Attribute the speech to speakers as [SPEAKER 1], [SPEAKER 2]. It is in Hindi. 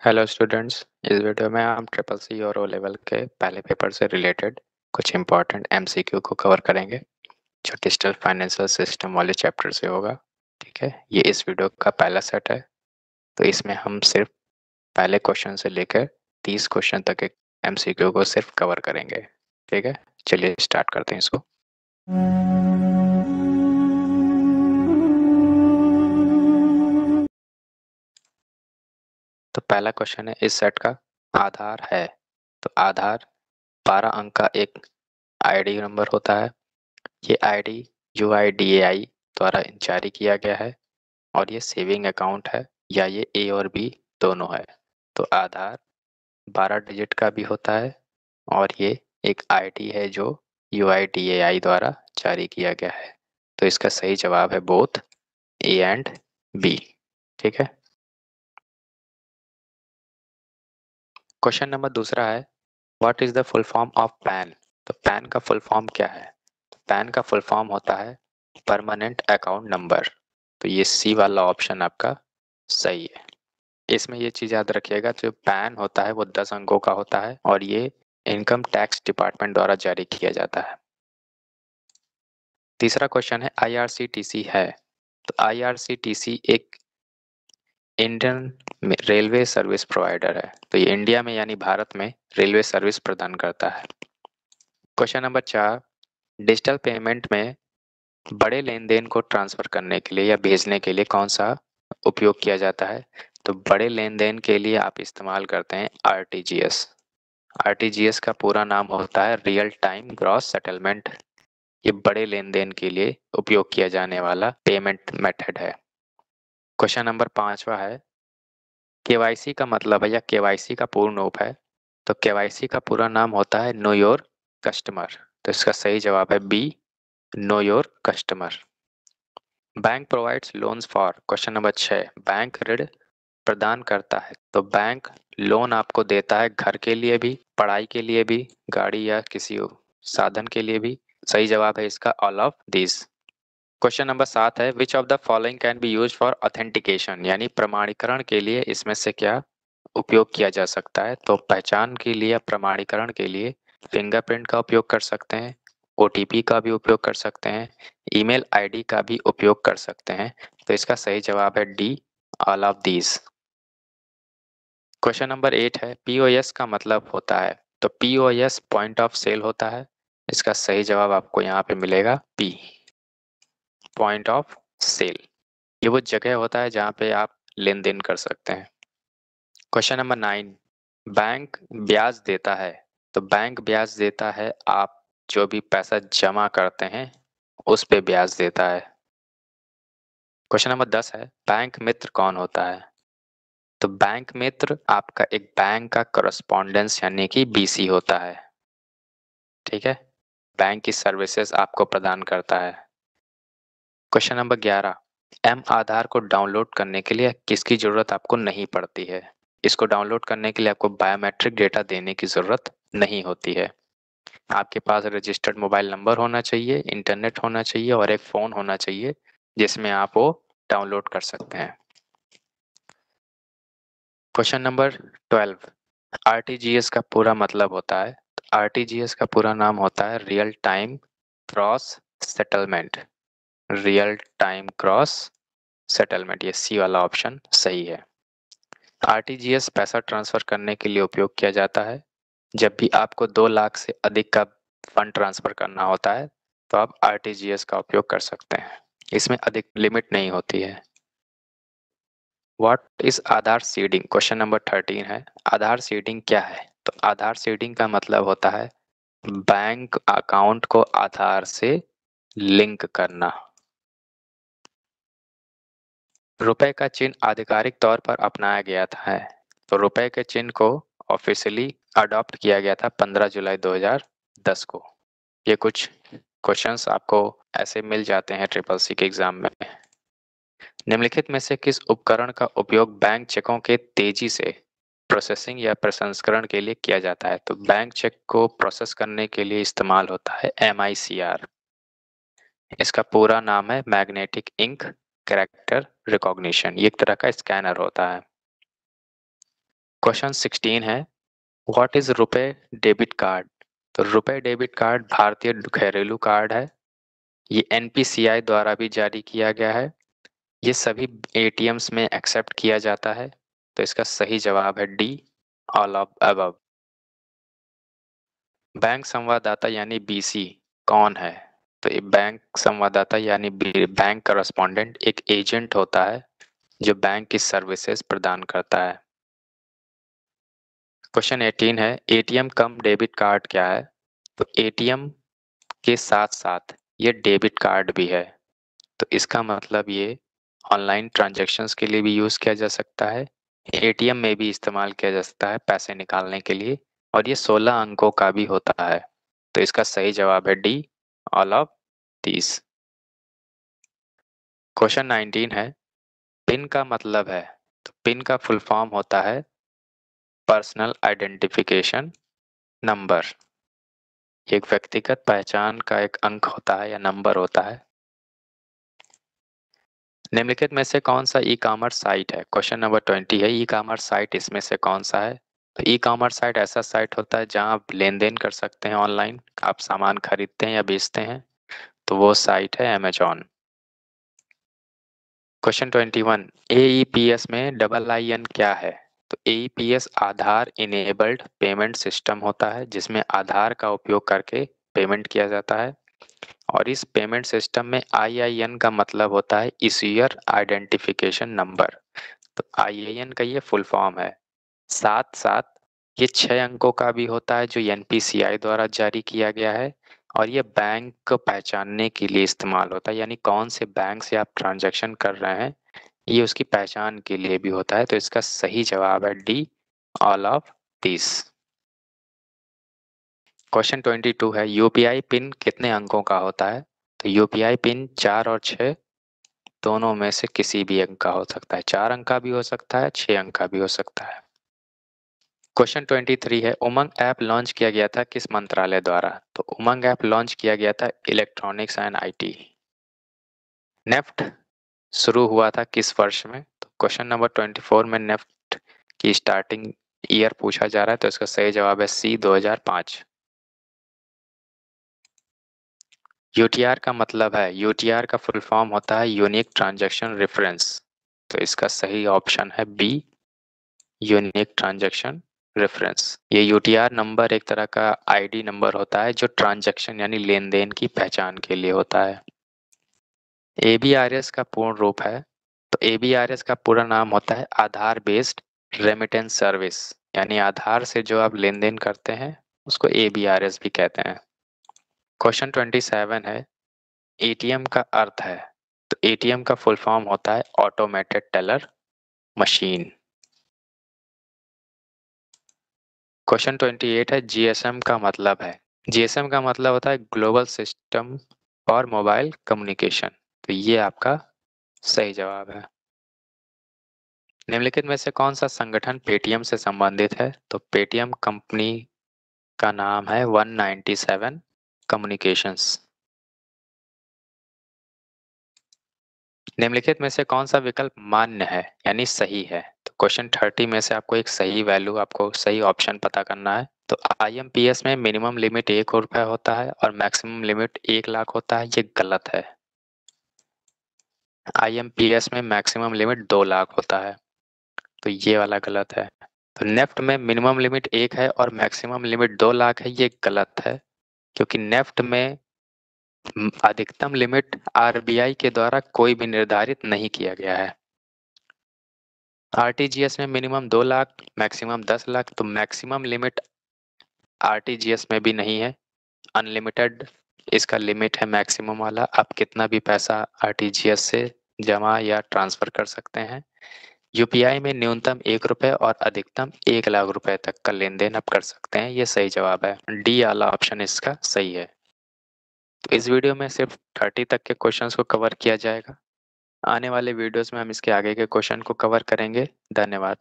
[SPEAKER 1] हेलो स्टूडेंट्स, इस वीडियो में हम ट्रिपल सी और ओ लेवल के पहले पेपर से रिलेटेड कुछ इम्पोर्टेंट एमसीक्यू को कवर करेंगे जो डिजिटल फाइनेंशियल सिस्टम वाले चैप्टर से होगा। ठीक है, ये इस वीडियो का पहला सेट है, तो इसमें हम सिर्फ पहले क्वेश्चन से लेकर 30 क्वेश्चन तक के एमसीक्यू को सिर्फ कवर करेंगे। ठीक है, चलिए स्टार्ट करते हैं इसको। तो पहला क्वेश्चन है, इस सेट का आधार है। तो आधार 12 अंक का एक आईडी नंबर होता है। ये आईडी UIDAI द्वारा जारी किया गया है और ये सेविंग अकाउंट है या ये ए और बी दोनों है। तो आधार 12 डिजिट का भी होता है और ये एक आईडी है जो UIDAI द्वारा जारी किया गया है। तो इसका सही जवाब है बोथ ए एंड बी। ठीक है, क्वेश्चन नंबर दूसरा है, what is the full form of pan. तो पैन का फुल फॉर्म क्या है। पैन का फुल फॉर्म होता है परमानेंट अकाउंट नंबर। तो ये सी वाला ऑप्शन आपका सही है। इसमें ये चीज याद रखिएगा, जो पैन होता है वो 10 अंकों का होता है और ये इनकम टैक्स डिपार्टमेंट द्वारा जारी किया जाता है। तीसरा क्वेश्चन है, IRCTC है। तो IRCTC एक इंडियन रेलवे सर्विस प्रोवाइडर है। तो ये इंडिया में यानी भारत में रेलवे सर्विस प्रदान करता है। क्वेश्चन नंबर 4, डिजिटल पेमेंट में बड़े लेन देन को ट्रांसफर करने के लिए या भेजने के लिए कौन सा उपयोग किया जाता है। तो बड़े लेन देन के लिए आप इस्तेमाल करते हैं RTGS। RTGS का पूरा नाम होता है रियल टाइम ग्रॉस सेटलमेंट। ये बड़े लेन देन के लिए उपयोग किया जाने वाला पेमेंट मेथड है। क्वेश्चन नंबर 5वां है, KYC का मतलब है या KYC का पूर्ण रूप है। तो KYC का पूरा नाम होता है नो योर कस्टमर। तो इसका सही जवाब है B, know your customer. Bank provides loans for. Question number 6, bank ऋण प्रदान करता है। तो बैंक लोन आपको देता है घर के लिए भी, पढ़ाई के लिए भी, गाड़ी या किसी साधन के लिए भी। सही जवाब है इसका all of this. Question number 7 है, which of the following can be use for authentication, यानी प्रमाणीकरण के लिए इसमें से क्या उपयोग किया जा सकता है। तो पहचान के लिए या प्रमाणीकरण के लिए फिंगरप्रिंट का उपयोग कर सकते हैं, OTP का भी उपयोग कर सकते हैं, ईमेल ID का भी उपयोग कर सकते हैं। तो इसका सही जवाब है D, all of these. Question number 8 है, POS का मतलब होता है। तो POS पॉइंट ऑफ सेल होता है। इसका सही जवाब आपको यहाँ पे मिलेगा P, पॉइंट ऑफ सेल। ये वो जगह होता है जहाँ पे आप लेन देन कर सकते हैं। क्वेश्चन नंबर 9, बैंक ब्याज देता है। तो बैंक ब्याज देता है, आप जो भी पैसा जमा करते हैं उस पे ब्याज देता है। क्वेश्चन नंबर 10 है, बैंक मित्र कौन होता है। तो बैंक मित्र आपका एक बैंक का करस्पॉन्डेंस यानी कि BC होता है। ठीक है, बैंक की सर्विसेज आपको प्रदान करता है। क्वेश्चन नंबर 11, आधार को डाउनलोड करने के लिए किसकी जरूरत आपको नहीं पड़ती है। इसको डाउनलोड करने के लिए आपको बायोमेट्रिक डेटा देने की जरूरत नहीं होती है। आपके पास रजिस्टर्ड मोबाइल नंबर होना चाहिए, इंटरनेट होना चाहिए और एक फोन होना चाहिए जिसमें आप वो डाउनलोड कर सकते हैं। क्वेश्चन नंबर 12, RTGS का पूरा मतलब होता है। RTGS का पूरा नाम होता है real time cross settlement. Real time cross settlement, ये सी वाला ऑप्शन सही है। RTGS पैसा ट्रांसफर करने के लिए उपयोग किया जाता है जब भी आपको 2 लाख से अधिक का फंड ट्रांसफर करना होता है, तो आप RTGS का उपयोग कर सकते हैं। इसमें अधिक लिमिट नहीं होती है। What is Aadhaar seeding. Question number 13 है, आधार सीडिंग क्या है। तो आधार सीडिंग का मतलब होता है बैंक अकाउंट को आधार से लिंक करना। रुपए का चिन्ह आधिकारिक तौर पर अपनाया गया था। तो रुपए के चिन्ह को ऑफिशियली अडॉप्ट किया गया था 15 जुलाई 2010 को। ये कुछ क्वेश्चंस आपको ऐसे मिल जाते हैं ट्रिपल सी के एग्जाम में। निम्नलिखित में से किस उपकरण का उपयोग बैंक चेकों के तेजी से प्रोसेसिंग या प्रसंस्करण के लिए किया जाता है। तो बैंक चेक को प्रोसेस करने के लिए इस्तेमाल होता है MICR। इसका पूरा नाम है मैग्नेटिक इंक कैरेक्टर रिकॉग्निशन। ये एक तरह का स्कैनर होता है। क्वेश्चन 16 है, व्हाट इज रुपए डेबिट कार्ड? तो रुपए डेबिट कार्ड भारतीय घरेलू कार्ड है। ये एनपीसीआई द्वारा भी जारी किया गया है। ये सभी एटीएम्स में एक्सेप्ट किया जाता है। तो इसका सही जवाब है D, all of above. Bank संवाददाता यानी बीसी कौन है? तो ये बैंक संवाददाता यानी बैंक करस्पॉन्डेंट एक एजेंट होता है जो बैंक की सर्विसेज प्रदान करता है। क्वेश्चन 18 है, एटीएम कम डेबिट कार्ड क्या है? तो एटीएम के साथ साथ ये डेबिट कार्ड भी है। तो इसका मतलब ये ऑनलाइन ट्रांजैक्शंस के लिए भी यूज किया जा सकता है, एटीएम में भी इस्तेमाल किया जा सकता है पैसे निकालने के लिए, और ये 16 अंकों का भी होता है। तो इसका सही जवाब है डी, ऑल ऑफ 30। क्वेश्चन 19 है, पिन का मतलब है? तो पिन का फुल फॉर्म होता है पर्सनल आइडेंटिफिकेशन नंबर। एक व्यक्तिगत पहचान का एक अंक होता है या नंबर होता है। निम्नलिखित में से कौन सा ई कॉमर्स साइट है? क्वेश्चन नंबर 20 है, ई कॉमर्स साइट इसमें से कौन सा है? तो ई कॉमर्स साइट ऐसा साइट होता है जहां आप लेन देन कर सकते हैं ऑनलाइन, आप सामान खरीदते हैं या बेचते हैं, तो वो साइट है अमेजॉन। क्वेश्चन 21, एईपीएस में डबल आई एन क्या है? तो एईपीएस आधार इनेबल्ड पेमेंट सिस्टम होता है जिसमें आधार का उपयोग करके पेमेंट किया जाता है, और इस पेमेंट सिस्टम में आईआईएन का मतलब होता है इश्यूअर आइडेंटिफिकेशन नंबर। तो आईआईएन का ये फुल फॉर्म है। साथ साथ ये 6 अंकों का भी होता है जो एनपीसीआई द्वारा जारी किया गया है, और ये बैंक को पहचानने के लिए इस्तेमाल होता है, यानी कौन से बैंक से आप ट्रांजैक्शन कर रहे हैं ये उसकी पहचान के लिए भी होता है। तो इसका सही जवाब है डी, ऑल ऑफ 30। क्वेश्चन 22 है, यूपीआई पिन कितने अंकों का होता है? तो यूपीआई पिन 4 और 6 दोनों में से किसी भी अंक का हो सकता है, 4 अंक का भी हो सकता है, 6 अंक का भी हो सकता है। क्वेश्चन 23 है, उमंग ऐप लॉन्च किया गया था किस मंत्रालय द्वारा? तो उमंग ऐप लॉन्च किया गया था इलेक्ट्रॉनिक्स एंड आईटी। नेफ्ट शुरू हुआ था किस वर्ष में? तो क्वेश्चन नंबर 24 में नेफ्ट की स्टार्टिंग ईयर पूछा जा रहा है, तो इसका सही जवाब है सी, 2005। यूटीआर का मतलब है? यूटीआर का फुल फॉर्म होता है यूनिक ट्रांजैक्शन रेफरेंस। तो इसका सही ऑप्शन है बी, यूनिक ट्रांजैक्शन रेफरेंस। ये यूटीआर नंबर एक तरह का आईडी नंबर होता है जो ट्रांजैक्शन यानी लेन देन की पहचान के लिए होता है। एबीआरएस का पूर्ण रूप है? तो एबीआरएस का पूरा नाम होता है आधार बेस्ड रेमिटेंस सर्विस, यानी आधार से जो आप लेन देन करते हैं उसको एबीआरएस भी कहते हैं। क्वेश्चन 27 है, एटीएम का अर्थ है? तो एटीएम का फुल फॉर्म होता है ऑटोमेटेड टेलर मशीन। क्वेश्चन 28 है, जीएसएम का मतलब है? जीएसएम का मतलब होता है global system for mobile communication. तो ये आपका सही जवाब है। निम्नलिखित में से कौन सा संगठन पेटीएम से संबंधित है? तो पेटीएम कंपनी का नाम है 197 कम्युनिकेशंस। निम्नलिखित में से कौन सा विकल्प मान्य है यानी सही है? तो क्वेश्चन 30 में से आपको एक सही वैल्यू, आपको सही ऑप्शन पता करना है। तो आईएमपीएस में मिनिमम लिमिट 1 रुपया होता है और मैक्सिमम लिमिट 1 लाख होता है, ये गलत है। आईएमपीएस में मैक्सिमम लिमिट 2 लाख होता है, तो ये वाला गलत है। तो नेफ्ट में मिनिमम लिमिट 1 है और मैक्सिमम लिमिट 2 लाख है, ये गलत है, क्योंकि नेफ्ट में अधिकतम लिमिट आरबीआई के द्वारा कोई भी निर्धारित नहीं किया गया है। आरटीजीएस में मिनिमम 2 लाख, मैक्सिमम 10 लाख, तो मैक्सिमम लिमिट आरटीजीएस में भी नहीं है, अनलिमिटेड इसका लिमिट है मैक्सिमम वाला। आप कितना भी पैसा आरटीजीएस से जमा या ट्रांसफर कर सकते हैं। यूपीआई में न्यूनतम 1 रुपए और अधिकतम 1 लाख रुपए तक का लेन देन आप कर सकते हैं, ये सही जवाब है, डी वाला ऑप्शन इसका सही है। तो इस वीडियो में सिर्फ 30 तक के क्वेश्चंस को कवर किया जाएगा। आने वाले वीडियोस में हम इसके आगे के क्वेश्चन को कवर करेंगे। धन्यवाद।